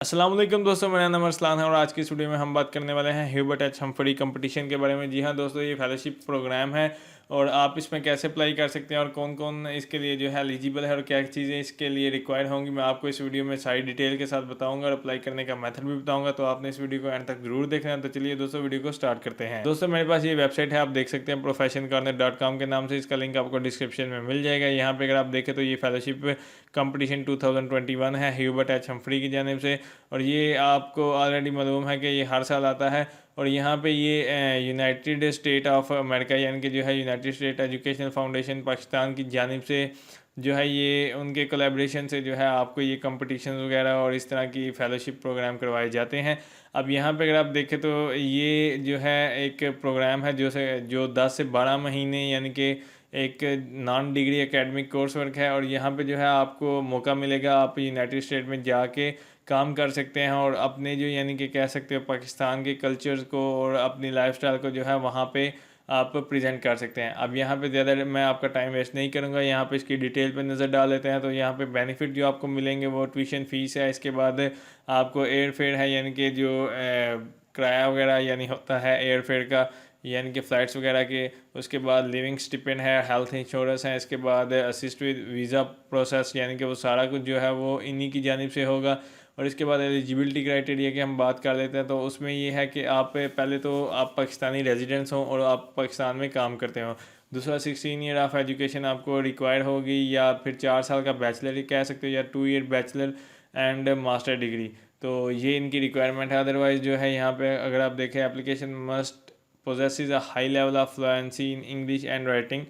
अस्सलाम वालेकुम दोस्तों, मेरा नाम अरसलान है और आज की इस वीडियो में हम बात करने वाले हैं ह्यूबर्ट एच हम्फ्री कंपटीशन के बारे में। जी हाँ दोस्तों, ये फेलोशिप प्रोग्राम है और आप इसमें कैसे अप्लाई कर सकते हैं और कौन कौन इसके लिए जो है एलिजिबल है और क्या चीज़ें इसके लिए रिक्वायर्ड होंगी, मैं आपको इस वीडियो में सारी डिटेल के साथ बताऊंगा और अप्लाई करने का मेथड भी बताऊंगा। तो आपने इस वीडियो को एंड तक जरूर देखना है। तो चलिए दोस्तों, वीडियो को स्टार्ट करते हैं। दोस्तों, मेरे पास ये वेबसाइट है, आप देख सकते हैं professionkcorner.com के नाम से। इसका लिंक आपको डिस्क्रिप्शन में मिल जाएगा। यहाँ पे अगर आप देखें तो ये फेलोशिप कंपटीशन 2021 है ह्यूबर्ट एच हम्फ्री की जानिब से, और ये आपको ऑलरेडी मालूम है कि ये हर साल आता है। और यहाँ पे ये यूनाइटेड स्टेट ऑफ अमेरिका यानी कि जो है United state educational foundation Pakistan की जानिब से जो है ये उनके कोलैबोरेशन से जो है आपको ये कंपटीशन वगैरह और इस तरह की फेलोशिप प्रोग्राम करवाए जाते हैं। अब यहाँ पे अगर आप देखें तो ये जो है एक प्रोग्राम है जो 10 से 12 महीने यानी कि एक non degree academic course work है। और यहाँ पे जो है आपको मौका मिलेगा, आप यूनाइटेड स्टेट में जाके काम कर सकते हैं और अपने जो यानी कि कह सकते हो पाकिस्तान के कल्चर्स को और अपनी लाइफस्टाइल को जो है वहाँ पे आप प्रेजेंट कर सकते हैं। अब यहाँ पे ज़्यादा मैं आपका टाइम वेस्ट नहीं करूँगा, यहाँ पे इसकी डिटेल पे नज़र डाल लेते हैं। तो यहाँ पे बेनिफिट जो आपको मिलेंगे वो ट्यूशन फ़ीस है, इसके बाद आपको एयर फेयर है यानी कि जो किराया वगैरह यानी होता है एयर फेयर का यानी कि फ़्लाइट्स वगैरह के, उसके बाद लिविंग स्टिपेंड है, हेल्थ इंश्योरेंस है, इसके बाद असिस्ट विद वीज़ा प्रोसेस यानी कि वो सारा कुछ जो है वो इन्हीं की जानिब से होगा। और इसके बाद एलिजिबिलिटी क्राइटेरिया की हम बात कर लेते हैं। तो उसमें ये है कि आप पहले तो आप पाकिस्तानी रेजिडेंट्स हों और आप पाकिस्तान में काम करते हों। दूसरा 16 ईयर ऑफ एजुकेशन आपको रिक्वायर होगी, या फिर 4 साल का बैचलर ही कह सकते हो, या 2 year bachelor and master degree. तो ये इनकी रिक्वायरमेंट है। अदरवाइज़ जो है यहाँ पे अगर आप देखें, application must possesses a high level of fluency in English and writing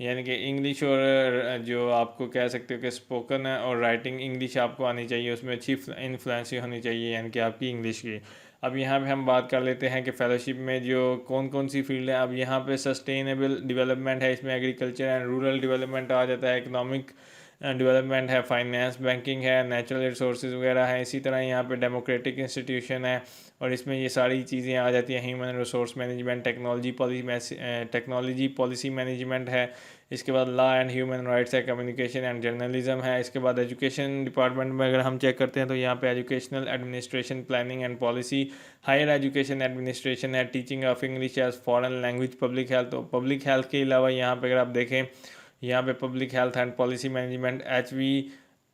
यानी कि इंग्लिश और जो आपको कह सकते हो कि स्पोकन है और राइटिंग इंग्लिश आपको आनी चाहिए, उसमें अच्छी इन्फ्लुएंसी होनी चाहिए यानी कि आपकी इंग्लिश की। अब यहाँ पे हम बात कर लेते हैं कि फेलोशिप में जो कौन कौन सी फील्ड है। अब यहाँ पे सस्टेनेबल डेवलपमेंट है, इसमें एग्रीकल्चर एंड रूरल डेवलपमेंट आ जाता है, इकोनॉमिक डेवलपमेंट है, फाइनेंस बैंकिंग है, नेचुरल रिसोर्सेज वगैरह है। इसी तरह यहाँ पे डेमोक्रेटिक इंस्टीट्यूशन है और इसमें ये सारी चीज़ें आ जाती हैं। Human resource management, technology policy management है। इसके बाद लॉ एंड ह्यूमन राइट्स है, कम्युनिकेशन एंड जर्नलिज्म है। इसके बाद एजुकेशन डिपार्टमेंट में अगर हम चेक करते हैं तो यहाँ पे educational administration, planning and policy, higher education administration है, teaching of English as foreign language, public health. तो पब्लिक हेल्थ के अलावा यहाँ पे अगर आप देखें, यहाँ पे public health and policy management, HIV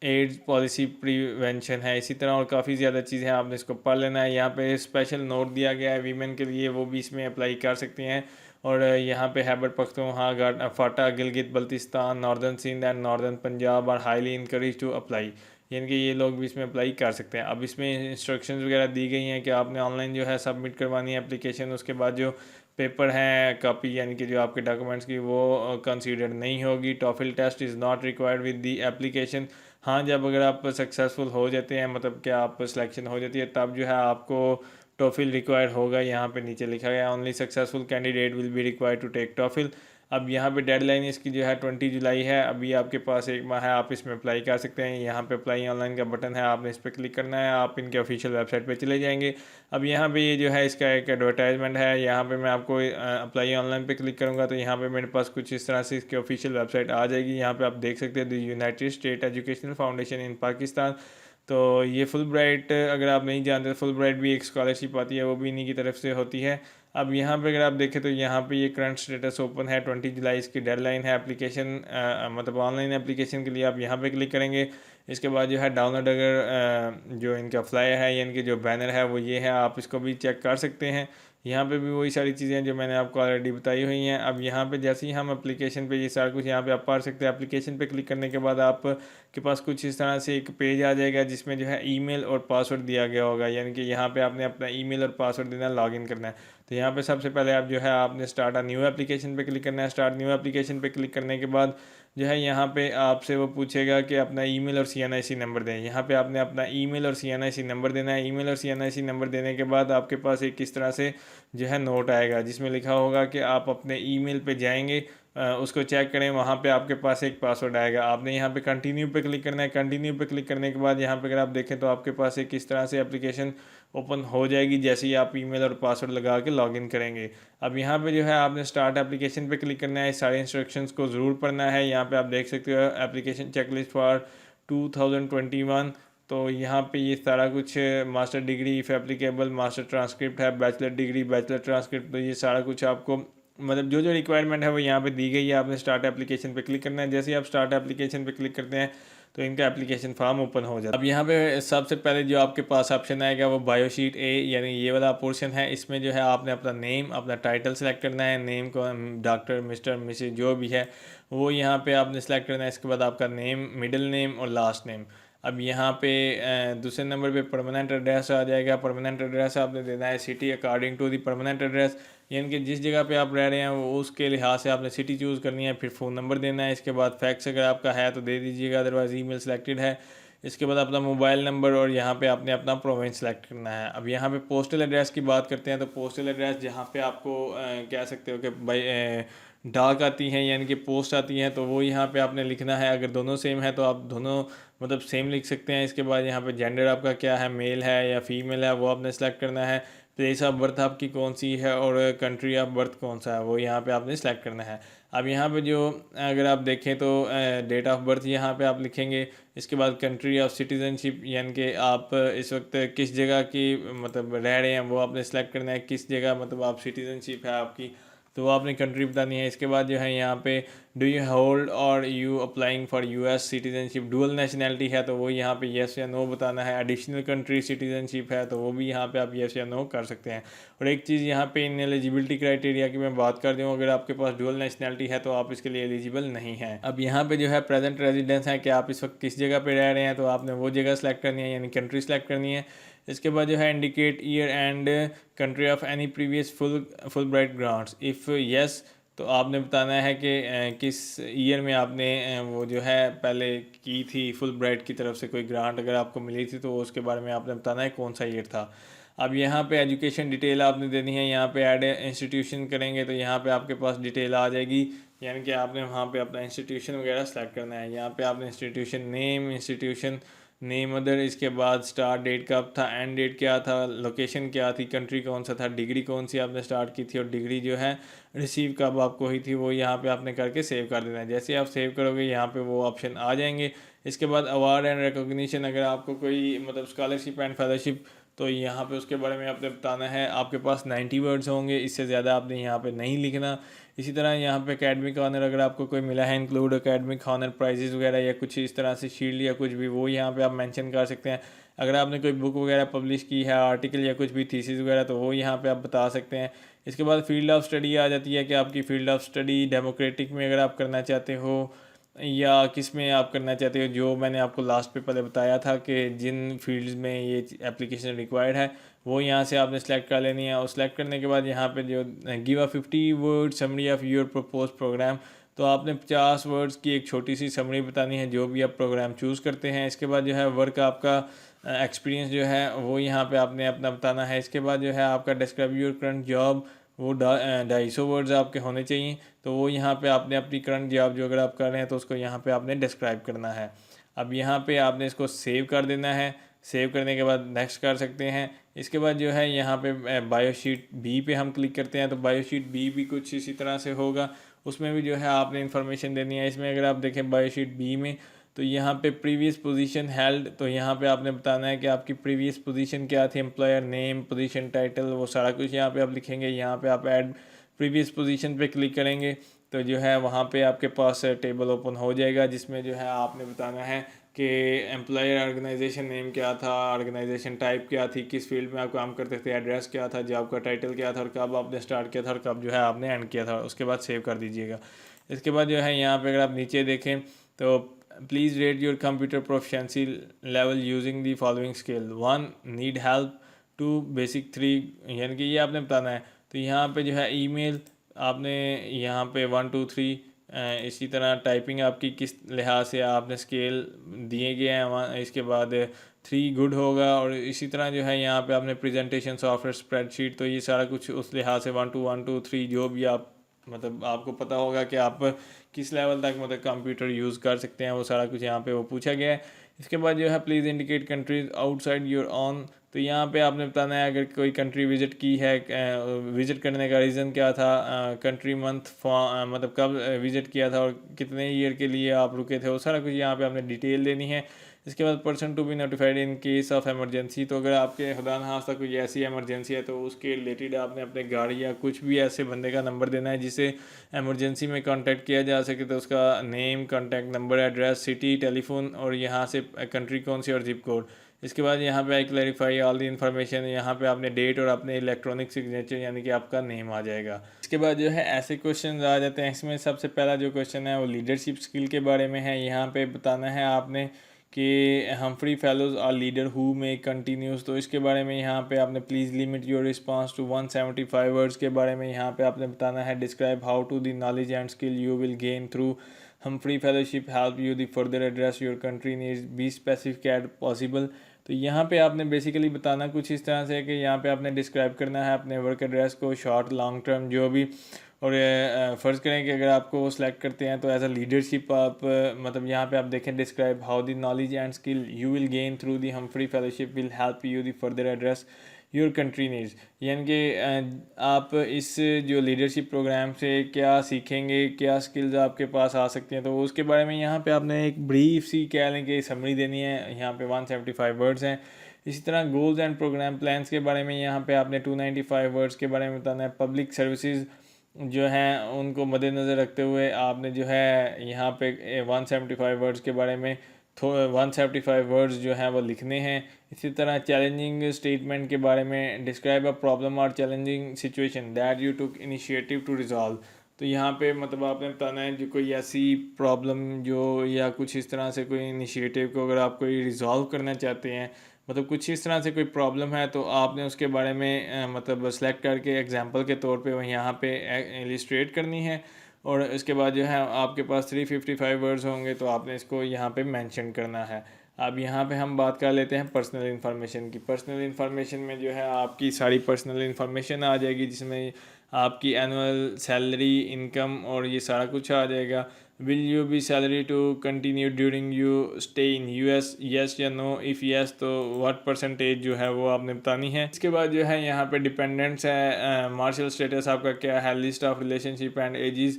AIDS policy prevention है। इसी तरह और काफ़ी ज़्यादा चीज़ें हैं, आपने इसको पढ़ लेना है। यहाँ पे स्पेशल नोट दिया गया है वीमेन के लिए, वो भी इसमें अप्लाई कर सकती हैं। और यहाँ पे Khyber Pakhtunkhwa, FATA, Gilgit Baltistan, northern Sindh and northern Punjab और हाईली इनकरेज टू अप्लाई यानी कि ये लोग भी इसमें अप्लाई कर सकते हैं। अब इसमें इंस्ट्रक्शंस वगैरह दी गई हैं कि आपने ऑनलाइन जो है सबमिट करवानी है एप्लीकेशन। उसके बाद जो पेपर हैं कॉपी यानी कि जो आपके डॉक्यूमेंट्स की, वो कंसीडर नहीं होगी। TOEFL test is not required with the application. हाँ, जब अगर आप सक्सेसफुल हो जाते हैं, मतलब कि आप सिलेक्शन हो जाती है, तब जो है आपको टॉफिल रिक्वायर होगा। यहाँ पे नीचे लिखा गया only successful candidate will be required to take TOEFL. अब यहाँ पे डेडलाइन इसकी जो है 20 जुलाई है। अभी आपके पास एक माह है, आप इसमें अप्लाई कर सकते हैं। यहाँ पे अप्लाई ऑनलाइन का बटन है, आपने इस पर क्लिक करना है, आप इनके ऑफिशियल वेबसाइट पे चले जाएंगे। अब यहाँ पे ये जो है इसका एक एडवर्टाइजमेंट है। यहाँ पे मैं आपको अप्लाई ऑनलाइन पे क्लिक करूँगा तो यहाँ पे मेरे पास कुछ इस तरह से इसकी ऑफिशियल वेबसाइट आ जाएगी। यहाँ पे आप देख सकते हैं the United state educational foundation इन पाकिस्तान। तो ये फुल ब्राइट, अगर आप नहीं जानते तो फुल ब्राइट भी एक स्कॉलरशिप आती है, वो भी इन्हीं की तरफ से होती है। अब यहाँ पे अगर आप देखें तो यहाँ पे ये करंट स्टेटस ओपन है, 20 जुलाई इसकी डेडलाइन है। एप्लीकेशन मतलब ऑनलाइन एप्लीकेशन के लिए आप यहाँ पे क्लिक करेंगे। इसके बाद जो है डाउनलोड, अगर जो इनका फ्लायर है यानी कि जो बैनर है वो ये है, आप इसको भी चेक कर सकते हैं। यहाँ पे भी वही सारी चीज़ें जो मैंने आपको ऑलरेडी बताई हुई हैं। अब यहाँ पे जैसे ही हम एप्लीकेशन पे ये सारा कुछ यहाँ पे आप पढ़ सकते हैं। एप्लीकेशन पे क्लिक करने के बाद आप के पास कुछ इस तरह से एक पेज आ जाएगा जिसमें जो है ईमेल और पासवर्ड दिया गया होगा, यानी कि यहाँ पे आपने अपना ईमेल और पासवर्ड देना, लॉगिन करना है। तो यहाँ पे सबसे पहले आप जो है आपने स्टार्ट अ न्यू एप्लीकेशन पे क्लिक करना है। स्टार्ट न्यू एप्लीकेशन पे क्लिक करने के बाद जो है यहाँ पे आपसे वो पूछेगा कि अपना ईमेल और CNIC नंबर दें। यहाँ पे आपने अपना ईमेल और CNIC नंबर देना है। ईमेल और CNIC नंबर देने के बाद आपके पास एक किस तरह से जो है नोट आएगा जिसमें लिखा होगा कि आप अपने ईमेल पे जाएंगे, उसको चेक करें, वहाँ पे आपके पास एक पासवर्ड आएगा। आपने यहाँ पे कंटिन्यू पे क्लिक करना है। कंटिन्यू पे क्लिक करने के बाद यहाँ पे अगर आप देखें तो आपके पास एक किस तरह से एप्लीकेशन ओपन हो जाएगी जैसे ही आप ईमेल और पासवर्ड लगा के लॉगिन करेंगे। अब यहाँ पे जो है आपने स्टार्ट एप्लीकेशन पे क्लिक करना है। सारे इंस्ट्रक्शंस को ज़रूर पढ़ना है। यहाँ पे आप देख सकते हो एप्लीकेशन चेकलिस्ट फॉर 2021 तो यहाँ पे ये सारा कुछ master degree if applicable, master transcript है, बैचलर डिग्री, बैचलर ट्रांसक्रिप्ट, तो ये सारा कुछ आपको मतलब जो जो रिक्वायरमेंट है वो यहाँ पे दी गई है। आपने स्टार्ट एप्लीकेशन पे क्लिक करना है। जैसे ही आप स्टार्ट एप्लीकेशन पे क्लिक करते हैं तो इनका एप्लीकेशन फॉर्म ओपन हो जाता है। अब यहाँ पे सबसे पहले जो आपके पास ऑप्शन आएगा वो बायोशीट ए, यानी ये वाला पोर्शन है। इसमें जो है आपने अपना नेम, अपना टाइटल सेलेक्ट करना है। नेम को डॉक्टर, मिस्टर, मिसेज जो भी है वो यहाँ पे आपने सेलेक्ट करना है। इसके बाद आपका नेम, मिडिल नेम और लास्ट नेम। अब यहाँ पे दूसरे नंबर पे परमानेंट एड्रेस आ जाएगा। परमानेंट एड्रेस आपने देना है city according to the permanent address, यानी कि जिस जगह पे आप रह रहे हैं वो उसके लिहाज से आपने सिटी चूज़ करनी है। फिर फ़ोन नंबर देना है। इसके बाद फैक्स अगर आपका है तो दे दीजिएगा, अदरवाइज़ ईमेल सेलेक्टेड है। इसके बाद अपना मोबाइल नंबर और यहाँ पे आपने अपना प्रोविंस सेलेक्ट करना है। अब यहाँ पे पोस्टल एड्रेस की बात करते हैं तो पोस्टल एड्रेस जहाँ पे आपको कह सकते हो कि भाई डाक आती है यानी कि पोस्ट आती है, तो वो यहाँ पे आपने लिखना है। अगर दोनों सेम है तो आप दोनों मतलब सेम लिख सकते हैं। इसके बाद यहाँ पे जेंडर आपका क्या है, मेल है या फीमेल है, वो आपने सेलेक्ट करना है। प्लेस ऑफ बर्थ आपकी कौन सी है और कंट्री ऑफ बर्थ कौन सा है, वो यहाँ पे आपने सेलेक्ट करना है। अब यहाँ पे जो अगर आप देखें तो डेट ऑफ बर्थ यहाँ पे आप लिखेंगे। इसके बाद कंट्री ऑफ सिटीज़नशिप, यानी कि आप इस वक्त किस जगह की मतलब रह रहे हैं वो आपने सेलेक्ट करना है। किस जगह मतलब आप सिटीज़नशिप है आपकी, तो वो आपने कंट्री बतानी है। इसके बाद जो है यहाँ पे डू यू होल्ड और you applying for US citizenship, dual nationality है तो वो यहाँ पे येस या नो बताना है। एडिशनल कंट्री सिटीजनशिप है तो वो भी यहाँ पे आप येस या नो कर सकते हैं। और एक चीज़ यहाँ पे इन एलिजिबिलिटी क्राइटेरिया की मैं बात कर दूँ, अगर आपके पास डुअल नेशनैलिटी है तो आप इसके लिए एलिजिबल नहीं है। अब यहाँ पे जो है प्रेजेंट रेजिडेंस है कि आप इस वक्त किस जगह पे रह रहे हैं, तो आपने वो जगह सेलेक्ट करनी है यानी कंट्री सेलेक्ट करनी है। इसके बाद जो है indicate year and country of any previous full bright grants, if yes तो आपने बताना है कि किस ईयर में आपने वो जो है पहले की थी फुल ब्राइट की तरफ से कोई ग्रांट अगर आपको मिली थी तो उसके बारे में आपने बताना है कौन सा ईयर था। अब यहाँ पे एजुकेशन डिटेल आपने देनी है। यहाँ पे ऐड इंस्टीट्यूशन करेंगे तो यहाँ पे आपके पास डिटेल आ जाएगी, यानी कि आपने वहाँ पे अपना इंस्टीट्यूशन वगैरह सेलेक्ट करना है। यहाँ पे आपने institution name, institution name other, इसके बाद स्टार्ट डेट कब था, एंड डेट क्या था, लोकेशन क्या थी, कंट्री कौन सा था, डिग्री कौन सी आपने स्टार्ट की थी और डिग्री जो है रिसीव कब आपको हुई थी, वो यहाँ पे आपने करके सेव कर देना है। जैसे आप सेव करोगे यहाँ पे वो ऑप्शन आ जाएंगे। इसके बाद अवार्ड एंड रिकॉग्निशन, अगर आपको कोई मतलब स्कॉलरशिप एंड फेलोशिप तो यहाँ पे उसके बारे में आपने बताना है। आपके पास 90 वर्ड्स होंगे, इससे ज़्यादा आपने यहाँ पे नहीं लिखना। इसी तरह यहाँ पे एकेडमिक ऑनर अगर आपको कोई मिला है, इंक्लूड एकेडमिक ऑनर प्राइजेस वगैरह या कुछ इस तरह से शील्ड या कुछ भी, वो यहाँ पे आप मेंशन कर सकते हैं। अगर आपने कोई बुक वगैरह पब्लिश की है, आर्टिकल या कुछ भी थीसिस वगैरह, तो वो यहाँ पे आप बता सकते हैं। इसके बाद फील्ड ऑफ स्टडी आ जाती है कि आपकी फील्ड ऑफ स्टडी डेमोक्रेटिक में अगर आप करना चाहते हो या किस में आप करना चाहते हो। जो मैंने आपको लास्ट पे पहले बताया था कि जिन फील्ड्स में ये एप्लीकेशन रिक्वायर्ड है वो यहाँ से आपने सेलेक्ट कर लेनी है। और सेलेक्ट करने के बाद यहाँ पे जो give a 50 word summary of your propose program, तो आपने 50 वर्ड्स की एक छोटी सी समरी बतानी है जो भी आप प्रोग्राम चूज़ करते हैं। इसके बाद जो है वर्क आपका एक्सपीरियंस जो है वो यहाँ पे आपने अपना बताना है। इसके बाद जो है आपका डिस्क्राइब योर करंट जॉब, वो 250 वर्ड्स आपके होने चाहिए। तो वो यहाँ पे आपने अपनी करंट जॉब जो अगर आप कर रहे हैं तो उसको यहाँ पे आपने डिस्क्राइब करना है। अब यहाँ पे आपने इसको सेव कर देना है। सेव करने के बाद नेक्स्ट कर सकते हैं। इसके बाद जो है यहाँ पे बायोशीट बी पे हम क्लिक करते हैं तो बायोशीट बी भी कुछ इसी तरह से होगा। उसमें भी जो है आपने इन्फॉर्मेशन देनी है। इसमें अगर आप देखें बायोशीट बी में तो यहाँ पे प्रीवियस पोजीशन हेल्ड, तो यहाँ पे आपने बताना है कि आपकी प्रीवियस पोजीशन क्या थी, एम्प्लॉयर नेम, पोजीशन टाइटल, वो सारा कुछ यहाँ पे आप लिखेंगे। यहाँ पे आप ऐड प्रीवियस पोजीशन पे क्लिक करेंगे तो जो है वहाँ पे आपके पास टेबल ओपन हो जाएगा जिसमें जो है आपने बताना है कि एम्प्लॉयर ऑर्गेनाइजेशन नेम क्या था, ऑर्गेनाइजेशन टाइप क्या थी, किस फील्ड में आप काम करते थे, एड्रेस क्या था, जॉब का टाइटल क्या था और कब आपने स्टार्ट किया था और कब जो है आपने एंड किया था। उसके बाद सेव कर दीजिएगा। इसके बाद जो है यहाँ पे अगर आप नीचे देखें तो please rate your computer proficiency level using the following scale, 1 need help, 2 basic, 3 यानी कि ये आपने बताना है। तो यहाँ पे जो है ईमेल आपने यहाँ पे 1 2 3, इसी तरह टाइपिंग आपकी किस लिहाज से आपने स्केल दिए गए हैं वहाँ। इसके बाद 3 गुड होगा। और इसी तरह जो है यहाँ पे आपने प्रेजेंटेशन सॉफ्टवेयर स्प्रेडशीट, तो ये सारा कुछ उस लिहाज से 1 2 3 जो भी आप मतलब आपको पता होगा कि आप किस लेवल तक मतलब कंप्यूटर यूज़ कर सकते हैं, वो सारा कुछ यहाँ पे वो पूछा गया है। इसके बाद जो है please indicate countries outside your on, तो यहाँ पे आपने बताना है अगर कोई कंट्री विज़िट की है, विज़िट करने का रीज़न क्या था, कंट्री मंथ मतलब कब विज़िट किया था और कितने ईयर के लिए आप रुके थे, वो सारा कुछ यहाँ पे आपने डिटेल देनी है। इसके बाद person to be notified in case of emergency, तो अगर आपके खुदा न खास्ता कोई ऐसी इमरजेंसी है तो उसके रिलेटेड आपने अपने गाड़ी या कुछ भी ऐसे बंदे का नंबर देना है जिसे इमरजेंसी में कांटेक्ट किया जा सके। तो उसका name, contact number, address, city, telephone और यहाँ से कंट्री कौन सी और जिप कोड। इसके बाद यहाँ पे I clarify all the information, यहाँ पे आपने डेट और अपने इलेक्ट्रॉनिक सिग्नेचर यानी कि आपका नेम आ जाएगा। इसके बाद जो है ऐसे क्वेश्चन आ जाते हैं। इसमें सबसे पहला जो क्वेश्चन है वो लीडरशिप स्किल के बारे में है। यहाँ पे बताना है आपने कि Humphrey fellows are leader who may continues, तो इसके बारे में यहाँ पे आपने please limit your response to 175 words के बारे में यहाँ पे आपने बताना है describe how to the knowledge and skill you will gain through Humphrey fellowship help you the further address your country needs, be specific at possible. तो यहाँ पे आपने बेसिकली बताना कुछ इस तरह से कि यहाँ पे आपने डिस्क्राइब करना है अपने वर्क एड्रेस को, शॉर्ट लॉन्ग टर्म जो भी। और फ़र्ज़ करें कि अगर आपको वो सिलेक्ट करते हैं तो एज अ लीडरशिप आप मतलब यहाँ पे आप देखें describe how the knowledge and skill you will gain through the Humphry fellowship will help you the further address your country needs, यानी कि आप इस जो लीडरशिप प्रोग्राम से क्या सीखेंगे, क्या स्किल्स आपके पास आ सकती हैं, तो उसके बारे में यहाँ पे आपने एक ब्रीफ सी कह लें कि समरी देनी है। यहाँ पे 175 वर्ड्स हैं। इसी तरह गोल्स एंड प्रोग्राम प्लान्स के बारे में यहाँ पे आपने 295 वर्ड्स के बारे में बताना है। पब्लिक सर्विसेज जो हैं उनको मद्देनज़र रखते हुए आपने जो है यहाँ पे 175 वर्ड्स के बारे में 175 वर्ड्स जो हैं वो लिखने हैं। इसी तरह चैलेंजिंग स्टेटमेंट के बारे में डिस्क्राइब अ प्रॉब्लम और challenging situation that you took initiative to resolve, तो यहाँ पे मतलब आपने बताना है जो कोई ऐसी प्रॉब्लम जो या कुछ इस तरह से कोई इनिशिएटिव को अगर आप कोई रिजॉल्व करना चाहते हैं, मतलब कुछ इस तरह से कोई प्रॉब्लम है तो आपने उसके बारे में मतलब सेलेक्ट करके एग्जांपल के तौर पे वह यहाँ पे इलिस्ट्रेट करनी है। और इसके बाद जो है आपके पास 355 वर्ड्स होंगे तो आपने इसको यहाँ पे मेंशन करना है। अब यहाँ पे हम बात कर लेते हैं पर्सनल इन्फॉर्मेशन की। पर्सनल इन्फॉर्मेशन में जो है आपकी सारी पर्सनल इन्फॉर्मेशन आ जाएगी जिसमें आपकी एनुअल सैलरी, इनकम और ये सारा कुछ आ जाएगा। Will you be salary to continue during you stay in US, yes या नो, इफ़ यस तो व्हाट परसेंटेज जो है वो आपने बतानी है। इसके बाद जो है यहाँ पे डिपेंडेंट्स है, मार्शल स्टेटस आपका क्या है, list of relationship and ages,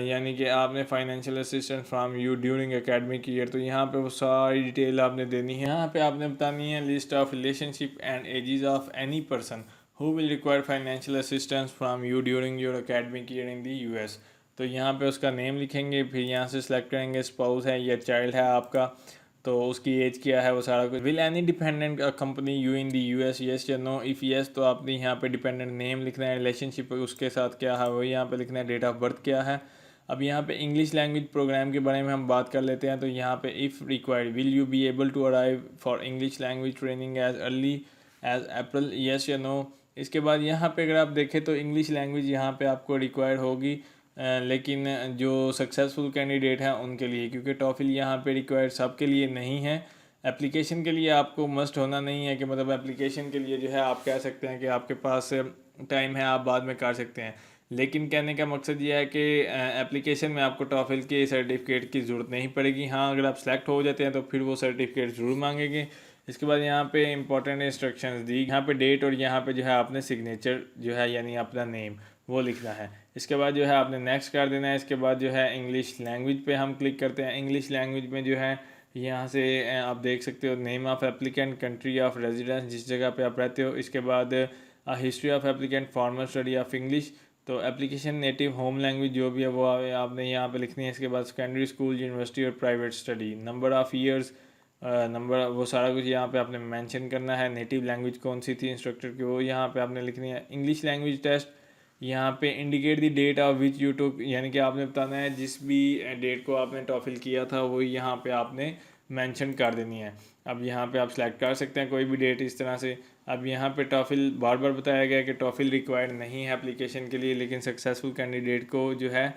यानी कि आपने financial assistance from you during academic year, तो यहाँ पे वो सारी डिटेल आपने देनी है। यहाँ पे आपने बतानी है list of relationship and ages of any person who will require financial assistance from you during your academic year in the US, तो यहाँ पे उसका नेम लिखेंगे, फिर यहाँ से सिलेक्ट करेंगे स्पाउस है या चाइल्ड है आपका, तो उसकी एज क्या है वो सारा कुछ। Will any dependent company you in the US, yes या नो, इफ़ यस तो आपने यहाँ पे डिपेंडेंट नेम लिखना है, रिलेशनशिप उसके साथ क्या है वो यहाँ पे लिखना है, डेट ऑफ बर्थ क्या है। अब यहाँ पे इंग्लिश लैंग्वेज प्रोग्राम के बारे में हम बात कर लेते हैं। तो यहाँ पे if required will you be able to arrive for English language training as early as April, yes या नो। इसके बाद यहाँ पे अगर आप देखें तो इंग्लिश लैंग्वेज यहाँ पे आपको रिक्वायर्ड होगी, लेकिन जो सक्सेसफुल कैंडिडेट हैं उनके लिए, क्योंकि टॉफिल यहाँ पे रिक्वायर्ड सबके लिए नहीं है। एप्लीकेशन के लिए आपको मस्ट होना नहीं है कि मतलब एप्लीकेशन के लिए जो है आप कह सकते हैं कि आपके पास टाइम है आप बाद में कर सकते हैं, लेकिन कहने का मकसद ये है कि एप्लीकेशन में आपको टॉफिल के सर्टिफिकेट की ज़रूरत नहीं पड़ेगी। हाँ, अगर आप सेलेक्ट हो जाते हैं तो फिर वो सर्टिफिकेट ज़रूर मांगेंगे। इसके बाद यहाँ पे इंपॉर्टेंट इंस्ट्रक्शंस दी, यहाँ पे डेट और यहाँ पे जो है आपने सिग्नेचर जो है यानी अपना नेम वो लिखना है। इसके बाद जो है आपने नेक्स्ट कर देना है। इसके बाद जो है इंग्लिश लैंग्वेज पे हम क्लिक करते हैं। इंग्लिश लैंग्वेज में जो है यहाँ से आप देख सकते हो name of applicant, country of residence जिस जगह पे आप रहते हो, इसके बाद history of applicant, formal study of English, तो एप्लीकेशन नेटिव होम लैंग्वेज जो भी है वो आपने यहाँ पे लिखनी है। इसके बाद सेकेंडरी स्कूल, यूनिवर्सिटी और private study, number of years, number वो सारा कुछ यहाँ पे आपने मेंशन करना है। नेटिव लैंग्वेज कौन सी थी इंस्ट्रक्टर की वो यहाँ पे आपने लिखनी है। इंग्लिश लैंग्वेज टेस्ट, यहाँ पे indicate the date of which you took, यानी कि आपने बताना है जिस भी डेट को आपने टॉफिल किया था वो यहाँ पे आपने मेंशन कर देनी है। अब यहाँ पे आप सेलेक्ट कर सकते हैं कोई भी डेट इस तरह से। अब यहाँ पे टॉफिल बार बार बताया गया कि टॉफिल रिक्वायर्ड नहीं है एप्लीकेशन के लिए, लेकिन सक्सेसफुल कैंडिडेट को जो है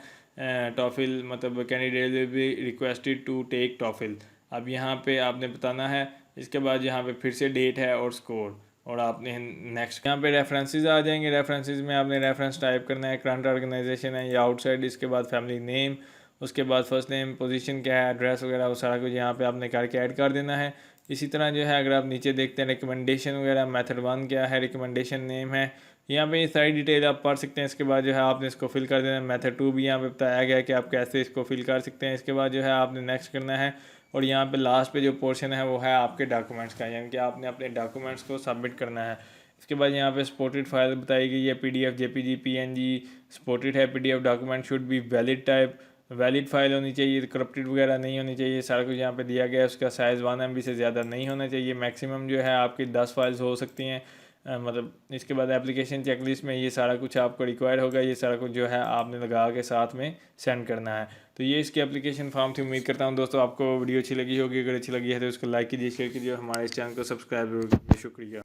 टॉफिल मतलब candidate will be requested to take TOEFL. अब यहाँ पे आपने बताना है। इसके बाद यहाँ पे फिर से डेट है और स्कोर, और आपने नेक्स्ट यहाँ पे रेफरेंसेस आ जाएंगे। रेफरेंसेस में आपने रेफरेंस टाइप करना है, करंट ऑर्गेनाइजेशन है या आउटसाइड, इसके बाद फैमिली नेम, उसके बाद फर्स्ट नेम, पोजीशन क्या है, एड्रेस वगैरह वो सारा कुछ यहाँ पे आपने करके ऐड कर देना है। इसी तरह जो है अगर आप नीचे देखते हैं रिकमेंडेशन वगैरह, मेथड 1 क्या है, रिकमेंडेशन नेम है, यहाँ पे ये सारी डिटेल आप पढ़ सकते हैं। इसके बाद जो है आपने इसको फिल कर देना है। मेथड 2 भी यहाँ पे बताया गया है कि आप कैसे इसको फिल कर सकते हैं। इसके बाद जो है आपने नेक्स्ट करना है और यहाँ पे लास्ट पे जो पोर्शन है वो है आपके डॉक्यूमेंट्स का, यानी कि आपने अपने डॉक्यूमेंट्स को सबमिट करना है। इसके बाद यहाँ पे सपोर्टेड फाइल बताई गई है, PDF, JPG, PNG सपोर्टेड है। PDF document should be valid type, valid file होनी चाहिए, करप्टेड वगैरह नहीं होनी चाहिए, सारा कुछ यहाँ पे दिया गया है। उसका साइज़ 1 MB से ज़्यादा नहीं होना चाहिए, मैक्सिमम जो है आपकी 10 फाइल्स हो सकती हैं। मतलब इसके बाद एप्लीकेशन चेकलिस्ट में ये सारा कुछ आपको रिक्वायर होगा, ये सारा कुछ जो है आपने लगा के साथ में सेंड करना है। तो ये इसकी एप्लीकेशन फॉर्म थी। उम्मीद करता हूँ दोस्तों आपको वीडियो अच्छी लगी होगी, अगर अच्छी लगी है तो उसको लाइक कीजिए, शेयर कीजिए, हमारे इस चैनल को सब्सक्राइब जरूर कीजिए। शुक्रिया।